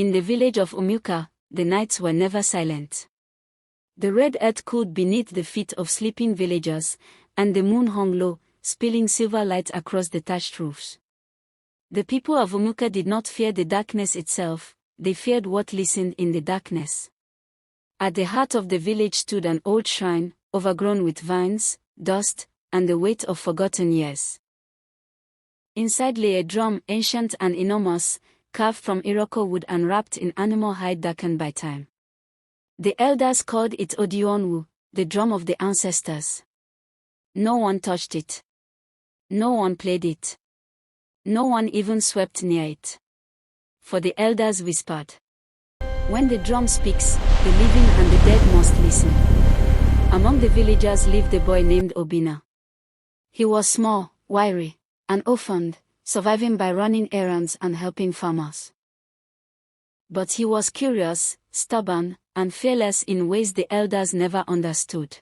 In the village of Umuka, the nights were never silent. The red earth cooled beneath the feet of sleeping villagers, and the moon hung low, spilling silver light across the thatched roofs. The people of Umuka did not fear the darkness itself, they feared what listened in the darkness. At the heart of the village stood an old shrine, overgrown with vines, dust, and the weight of forgotten years. Inside lay a drum, ancient and enormous, carved from Iroko wood and wrapped in animal hide darkened by time. The elders called it Odionwu, the drum of the ancestors. No one touched it. No one played it. No one even swept near it. For the elders whispered, "When the drum speaks, the living and the dead must listen." Among the villagers lived a boy named Obina. He was small, wiry, and orphaned, surviving by running errands and helping farmers. But he was curious, stubborn, and fearless in ways the elders never understood.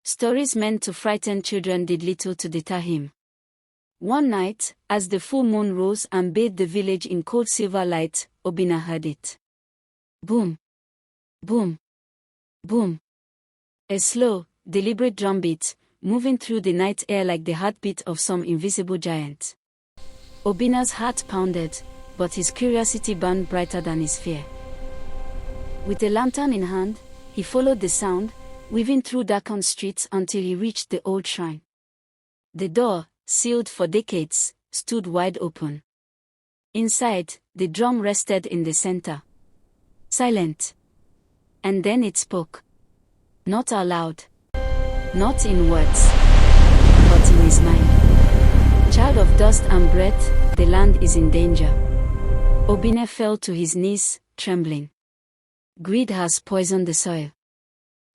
Stories meant to frighten children did little to deter him. One night, as the full moon rose and bathed the village in cold silver light, Obina heard it. Boom! Boom! Boom! A slow, deliberate drumbeat, moving through the night air like the heartbeat of some invisible giant. Obina's heart pounded, but his curiosity burned brighter than his fear. With a lantern in hand, he followed the sound, weaving through darkened streets until he reached the old shrine. The door, sealed for decades, stood wide open. Inside, the drum rested in the center. Silent. And then it spoke. Not aloud. Not in words. But in his mind. Child of dust and breath, the land is in danger. Obina fell to his knees, trembling. Greed has poisoned the soil.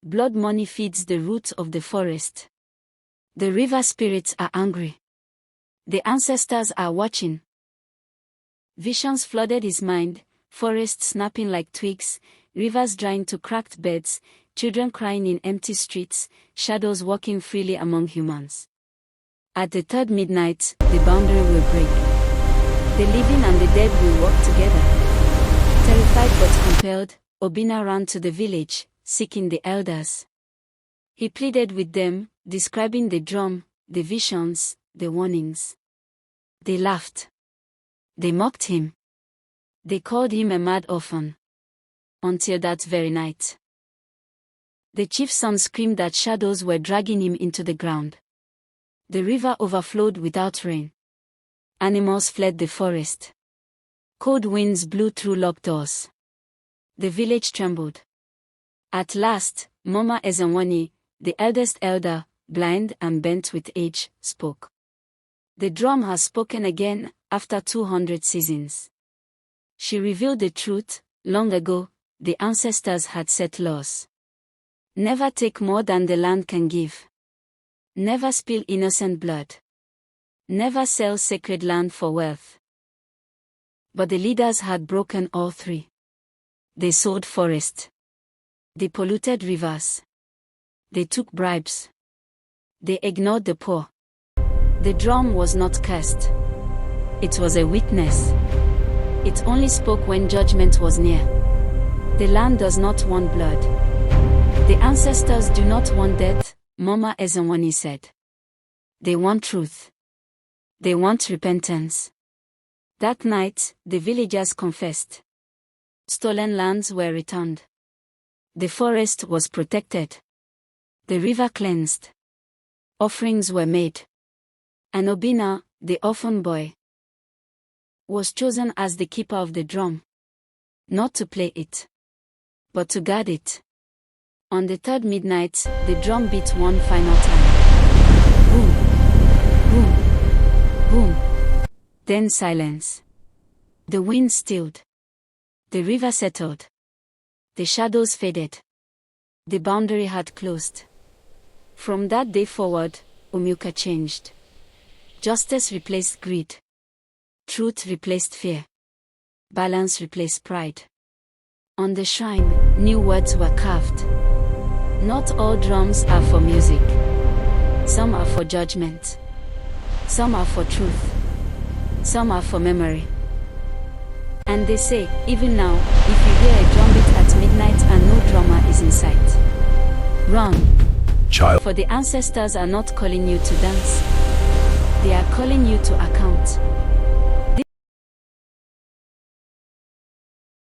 Blood money feeds the roots of the forest. The river spirits are angry. The ancestors are watching. Visions flooded his mind, forests snapping like twigs, rivers drying to cracked beds, children crying in empty streets, shadows walking freely among humans. At the third midnight, the boundary will break. The living and the dead will walk together. Terrified but compelled, Obina ran to the village, seeking the elders. He pleaded with them, describing the drum, the visions, the warnings. They laughed. They mocked him. They called him a mad orphan. Until that very night. The chief's son screamed that shadows were dragging him into the ground. The river overflowed without rain. Animals fled the forest. Cold winds blew through locked doors. The village trembled. At last, Mama Ezenwani, the eldest elder, blind and bent with age, spoke. The drum has spoken again, after 200 seasons. She revealed the truth. Long ago, the ancestors had set laws. Never take more than the land can give. Never spill innocent blood. Never sell sacred land for wealth. But the leaders had broken all three. They sold forests. They polluted rivers. They took bribes. They ignored the poor. The drum was not cursed. It was a witness. It only spoke when judgment was near. The land does not want blood. The ancestors do not want death, Mama Ezenwani said. They want truth. They want repentance. That night, the villagers confessed. Stolen lands were returned. The forest was protected. The river cleansed. Offerings were made. And Obina, the orphan boy, was chosen as the keeper of the drum. Not to play it, but to guard it. On the third midnight, the drum beat one final time. Boom! Boom! Boom! Then silence. The wind stilled. The river settled. The shadows faded. The boundary had closed. From that day forward, Umuka changed. Justice replaced greed. Truth replaced fear. Balance replaced pride. On the shrine, new words were carved. Not all drums are for music. Some are for judgment. Some are for truth. Some are for memory. And they say, even now, if you hear a drum beat at midnight and no drummer is in sight, run. For the ancestors are not calling you to dance. They are calling you to account.